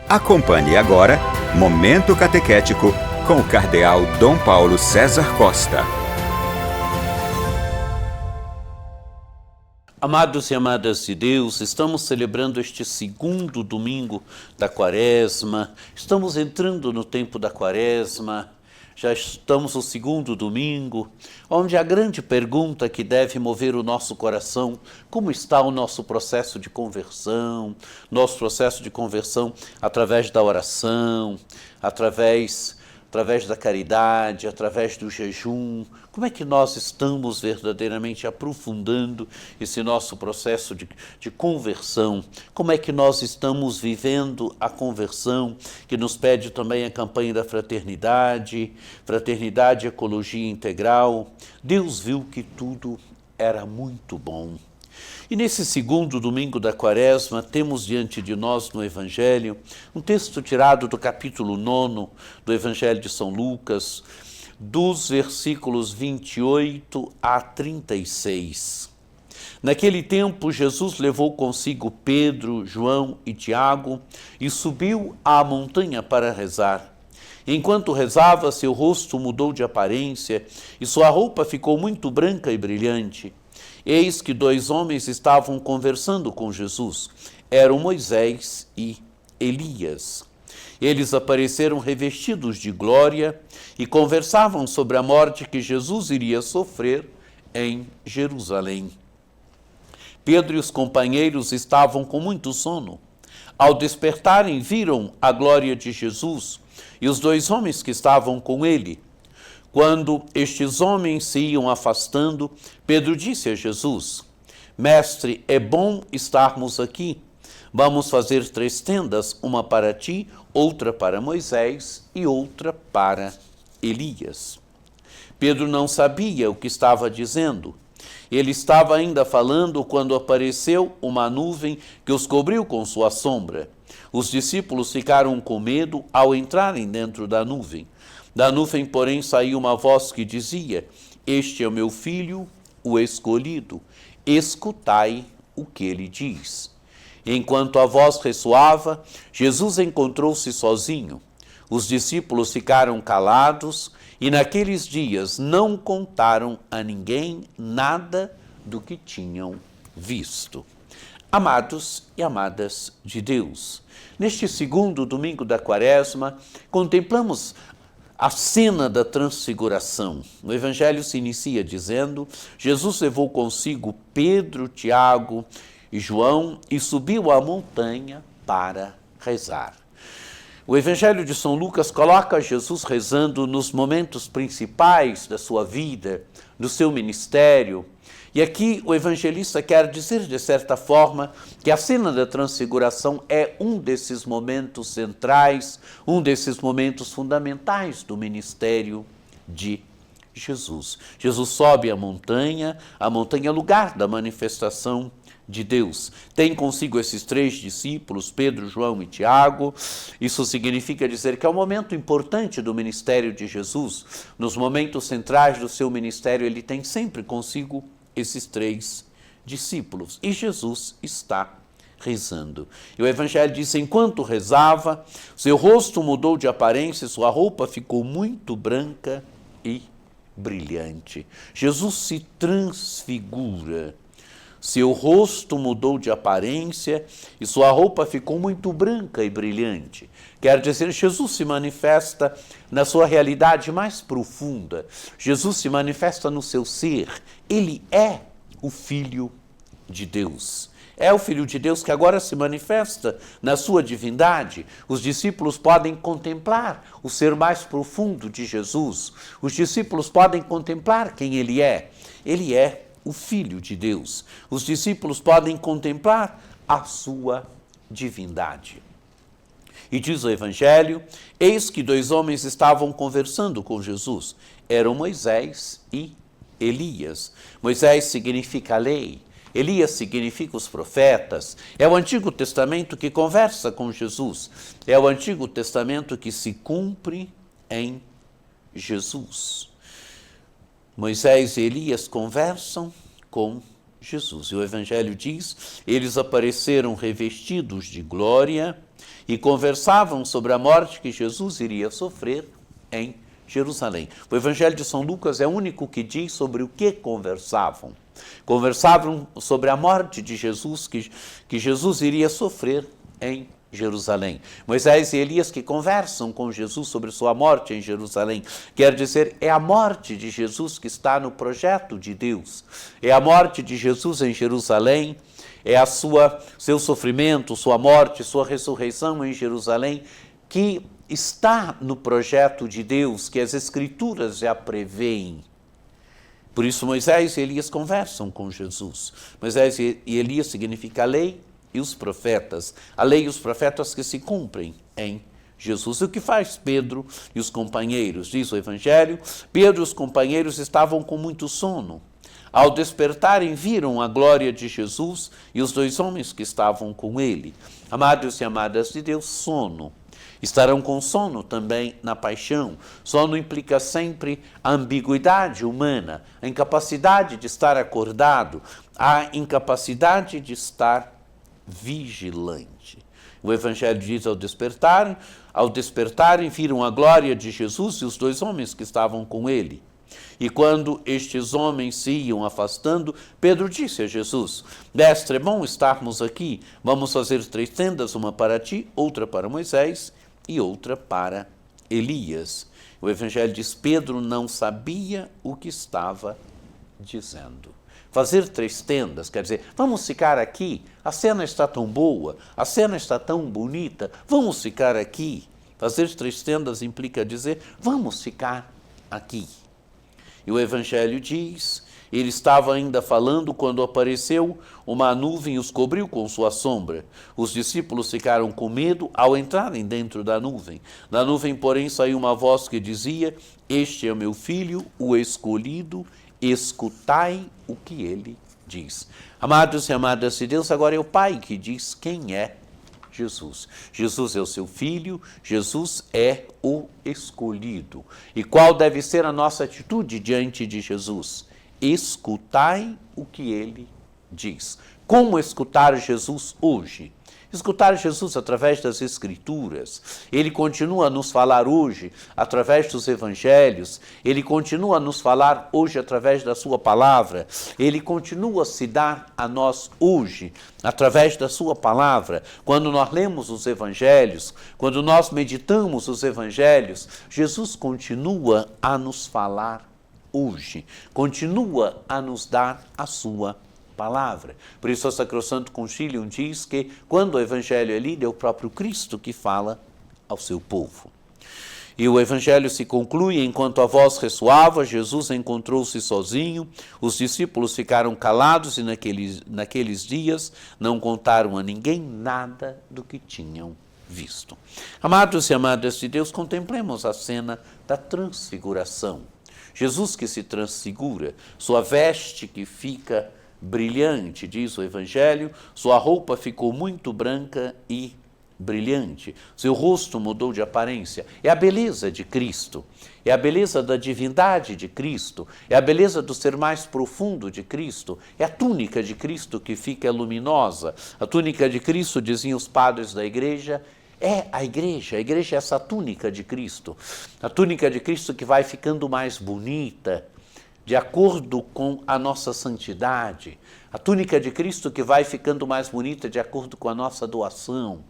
Acompanhe agora Momento Catequético com o Cardeal Dom Paulo César Costa. Amados e amadas de Deus, estamos celebrando este segundo domingo da Quaresma, estamos entrando no tempo da Quaresma, já estamos no segundo domingo, onde a grande pergunta que deve mover o nosso coração: como está o nosso processo de conversão? Nosso processo de conversão através da oração, através da caridade, através do jejum. Como é que nós estamos verdadeiramente aprofundando esse nosso processo de conversão? Como é que nós estamos vivendo a conversão, que nos pede também a campanha da fraternidade, fraternidade e ecologia integral? Deus viu que tudo era muito bom. E nesse segundo domingo da Quaresma, temos diante de nós no Evangelho um texto tirado do capítulo 9 do Evangelho de São Lucas, dos versículos 28 a 36. Naquele tempo, Jesus levou consigo Pedro, João e Tiago e subiu à montanha para rezar. Enquanto rezava, seu rosto mudou de aparência e sua roupa ficou muito branca e brilhante. Eis que dois homens estavam conversando com Jesus. Eram Moisés e Elias. Eles apareceram revestidos de glória e conversavam sobre a morte que Jesus iria sofrer em Jerusalém. Pedro e os companheiros estavam com muito sono. Ao despertarem, viram a glória de Jesus e os dois homens que estavam com ele. Quando estes homens se iam afastando, Pedro disse a Jesus: Mestre, é bom estarmos aqui. Vamos fazer 3 tendas, uma para ti, outra para Moisés e outra para Elias. Pedro não sabia o que estava dizendo. Ele estava ainda falando quando apareceu uma nuvem que os cobriu com sua sombra. Os discípulos ficaram com medo ao entrarem dentro da nuvem. Da nuvem, porém, saiu uma voz que dizia: Este é o meu filho, o escolhido. Escutai o que ele diz. Enquanto a voz ressoava, Jesus encontrou-se sozinho. Os discípulos ficaram calados e naqueles dias não contaram a ninguém nada do que tinham visto. Amados e amadas de Deus, neste segundo domingo da Quaresma, contemplamos a cena da transfiguração. O Evangelho se inicia dizendo: Jesus levou consigo Pedro, Tiago e João e subiu à montanha para rezar. O Evangelho de São Lucas coloca Jesus rezando nos momentos principais da sua vida, do seu ministério. E aqui o evangelista quer dizer, de certa forma, que a cena da transfiguração é um desses momentos centrais, um desses momentos fundamentais do ministério de Jesus. Jesus sobe a montanha é lugar da manifestação de Deus. Tem consigo esses 3 discípulos, Pedro, João e Tiago. Isso significa dizer que é um momento importante do ministério de Jesus. Nos momentos centrais do seu ministério, ele tem sempre consigo esses 3 discípulos. E Jesus está rezando. E o Evangelho diz: enquanto rezava, seu rosto mudou de aparência, sua roupa ficou muito branca e brilhante. Jesus se transfigura. Seu rosto mudou de aparência e sua roupa ficou muito branca e brilhante. Quer dizer, Jesus se manifesta na sua realidade mais profunda. Jesus se manifesta no seu ser. Ele é o Filho de Deus. É o Filho de Deus que agora se manifesta na sua divindade. Os discípulos podem contemplar o ser mais profundo de Jesus. Os discípulos podem contemplar quem ele é. Ele é o Filho de Deus. Os discípulos podem contemplar a sua divindade. E diz o Evangelho: eis que 2 homens estavam conversando com Jesus. Eram Moisés e Elias. Moisés significa a lei. Elias significa os profetas. É o Antigo Testamento que conversa com Jesus. É o Antigo Testamento que se cumpre em Jesus. Moisés e Elias conversam com Jesus. E o Evangelho diz: eles apareceram revestidos de glória e conversavam sobre a morte que Jesus iria sofrer em Jerusalém. O Evangelho de São Lucas é o único que diz sobre o que conversavam. Conversavam sobre a morte de Jesus, que Jesus iria sofrer em Jerusalém. Moisés e Elias que conversam com Jesus sobre sua morte em Jerusalém. Quer dizer, é a morte de Jesus que está no projeto de Deus. É a morte de Jesus em Jerusalém, é seu sofrimento, sua morte, sua ressurreição em Jerusalém, que está no projeto de Deus, que as Escrituras já preveem. Por isso Moisés e Elias conversam com Jesus. Moisés e Elias significa a lei e os profetas. A lei e os profetas que se cumprem em Jesus. O que faz Pedro e os companheiros? Diz o Evangelho, Pedro e os companheiros estavam com muito sono. Ao despertarem, viram a glória de Jesus e os dois homens que estavam com ele. Amados e amadas de Deus, sono. Estarão com sono também na paixão. Sono implica sempre a ambiguidade humana, a incapacidade de estar acordado, a incapacidade de estar vigilante. O Evangelho diz ao despertarem, viram a glória de Jesus e os dois homens que estavam com ele. E quando estes homens se iam afastando, Pedro disse a Jesus: Mestre, é bom estarmos aqui. Vamos fazer 3 tendas, uma para ti, outra para Moisés e outra para Elias. O Evangelho diz: Pedro não sabia o que estava dizendo. Fazer 3 tendas, quer dizer, vamos ficar aqui, a cena está tão boa, a cena está tão bonita, vamos ficar aqui. Fazer 3 tendas implica dizer, vamos ficar aqui. E o Evangelho diz, ele estava ainda falando quando apareceu uma nuvem e os cobriu com sua sombra. Os discípulos ficaram com medo ao entrarem dentro da nuvem. Da nuvem, porém, saiu uma voz que dizia: Este é meu filho, o escolhido, escutai o que ele diz. Amados e amadas de Deus, agora é o Pai que diz quem é Jesus. Jesus é o seu filho, Jesus é o escolhido. E qual deve ser a nossa atitude diante de Jesus? Escutai o que ele diz. Como escutar Jesus hoje? Escutar Jesus através das Escrituras. Ele continua a nos falar hoje através dos Evangelhos. Ele continua a nos falar hoje através da sua palavra. Ele continua a se dar a nós hoje através da sua palavra. Quando nós lemos os Evangelhos, quando nós meditamos os Evangelhos, Jesus continua a nos falar hoje. Continua a nos dar a sua palavra. Por isso o Sacrosanto Concilium diz que quando o Evangelho é lido é o próprio Cristo que fala ao seu povo. E o Evangelho se conclui: enquanto a voz ressoava, Jesus encontrou-se sozinho, os discípulos ficaram calados e naqueles dias não contaram a ninguém nada do que tinham visto. Amados e amadas de Deus, contemplemos a cena da transfiguração. Jesus que se transfigura, sua veste que fica brilhante, diz o Evangelho, sua roupa ficou muito branca e brilhante, seu rosto mudou de aparência. É a beleza de Cristo, é a beleza da divindade de Cristo, é a beleza do ser mais profundo de Cristo, é a túnica de Cristo que fica luminosa. A túnica de Cristo, diziam os padres da igreja, é a igreja é essa túnica de Cristo. A túnica de Cristo que vai ficando mais bonita, de acordo com a nossa santidade. A túnica de Cristo que vai ficando mais bonita de acordo com a nossa doação.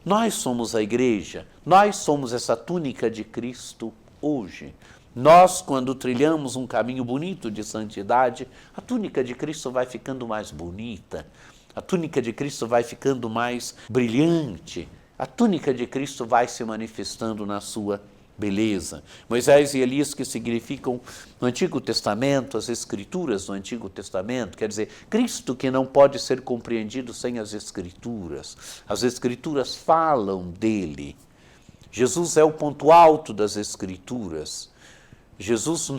Nós somos a igreja, nós somos essa túnica de Cristo hoje. Nós, quando trilhamos um caminho bonito de santidade, a túnica de Cristo vai ficando mais bonita, a túnica de Cristo vai ficando mais brilhante, a túnica de Cristo vai se manifestando na sua beleza. Moisés e Elias, que significam no Antigo Testamento, as Escrituras do Antigo Testamento, quer dizer, Cristo que não pode ser compreendido sem as Escrituras. As Escrituras falam dele. Jesus é o ponto alto das Escrituras. Jesus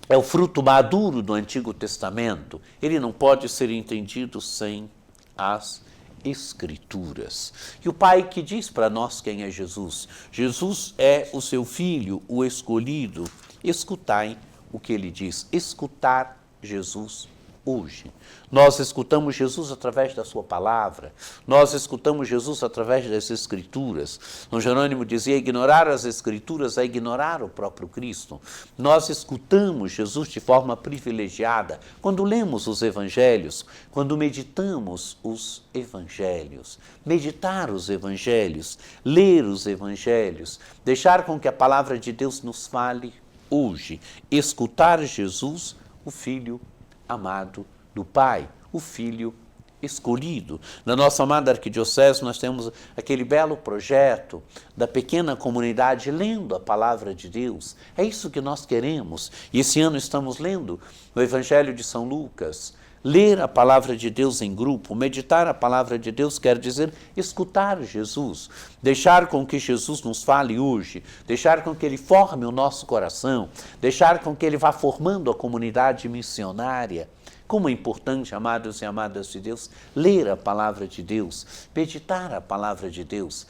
é o fruto maduro do Antigo Testamento. Ele não pode ser entendido sem as Escrituras. E o Pai que diz para nós quem é Jesus. Jesus é o seu Filho, o escolhido. Escutai o que ele diz. Escutar Jesus hoje. Nós escutamos Jesus através da sua palavra, nós escutamos Jesus através das Escrituras. São Jerônimo dizia, ignorar as Escrituras é ignorar o próprio Cristo. Nós escutamos Jesus de forma privilegiada quando lemos os Evangelhos, quando meditamos os Evangelhos. Meditar os Evangelhos, ler os Evangelhos, deixar com que a palavra de Deus nos fale hoje. Escutar Jesus, o Filho amado do Pai, o Filho escolhido. Na nossa amada arquidiocese nós temos aquele belo projeto da pequena comunidade lendo a palavra de Deus. É isso que nós queremos. E esse ano estamos lendo o Evangelho de São Lucas. Ler a palavra de Deus em grupo, meditar a palavra de Deus quer dizer escutar Jesus, deixar com que Jesus nos fale hoje, deixar com que Ele forme o nosso coração, deixar com que Ele vá formando a comunidade missionária. Como é importante, amados e amadas de Deus, ler a palavra de Deus, meditar a palavra de Deus.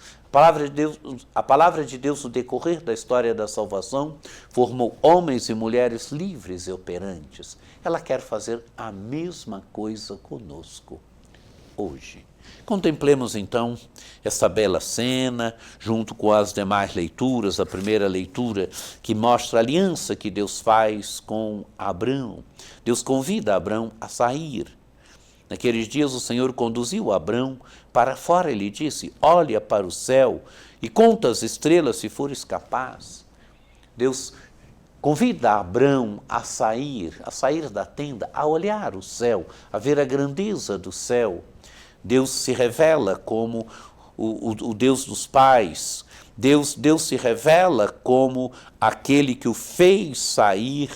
A palavra de Deus, no decorrer da história da salvação, formou homens e mulheres livres e operantes. Ela quer fazer a mesma coisa conosco hoje. Contemplemos, então, essa bela cena, junto com as demais leituras, a primeira leitura que mostra a aliança que Deus faz com Abrão. Deus convida Abrão a sair. Naqueles dias o Senhor conduziu Abrão para fora e lhe disse, olha para o céu e conta as estrelas se fores capaz. Deus convida Abrão a sair da tenda, a olhar o céu, a ver a grandeza do céu. Deus se revela como o Deus dos pais. Deus se revela como aquele que o fez sair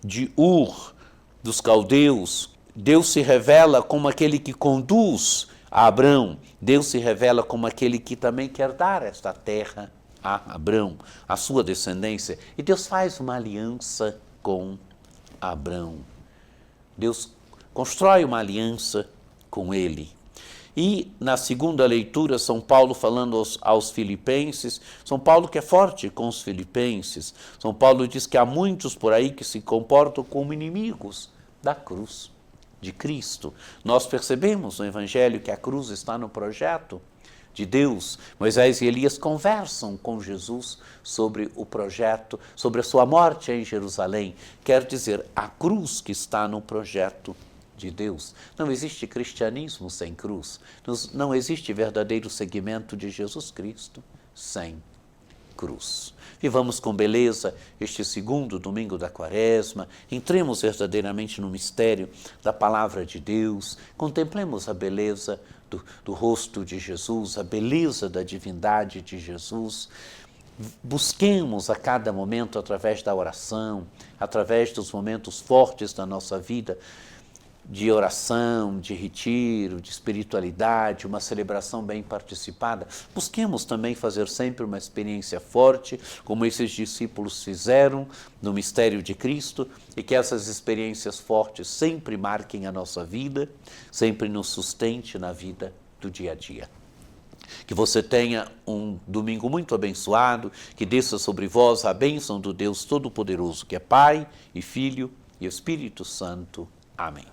de Ur, dos caldeus. Deus se revela como aquele que conduz a Abrão. Deus se revela como aquele que também quer dar esta terra a Abrão, a sua descendência. E Deus faz uma aliança com Abrão. Deus constrói uma aliança com ele. E na segunda leitura, São Paulo falando aos filipenses, São Paulo que é forte com os filipenses, São Paulo diz que há muitos por aí que se comportam como inimigos da cruz de Cristo. Nós percebemos no Evangelho que a cruz está no projeto de Deus. Moisés e Elias conversam com Jesus sobre o projeto, sobre a sua morte em Jerusalém. Quer dizer, a cruz que está no projeto de Deus. Não existe cristianismo sem cruz. Não existe verdadeiro seguimento de Jesus Cristo sem cruz. Vivamos com beleza este segundo domingo da Quaresma, entremos verdadeiramente no mistério da palavra de Deus, contemplemos a beleza do rosto de Jesus, a beleza da divindade de Jesus. Busquemos a cada momento, através da oração, através dos momentos fortes da nossa vida, de oração, de retiro, de espiritualidade, uma celebração bem participada. Busquemos também fazer sempre uma experiência forte, como esses discípulos fizeram no mistério de Cristo, e que essas experiências fortes sempre marquem a nossa vida, sempre nos sustente na vida do dia a dia. Que você tenha um domingo muito abençoado, que desça sobre vós a bênção do Deus Todo-Poderoso, que é Pai e Filho e Espírito Santo. Amém.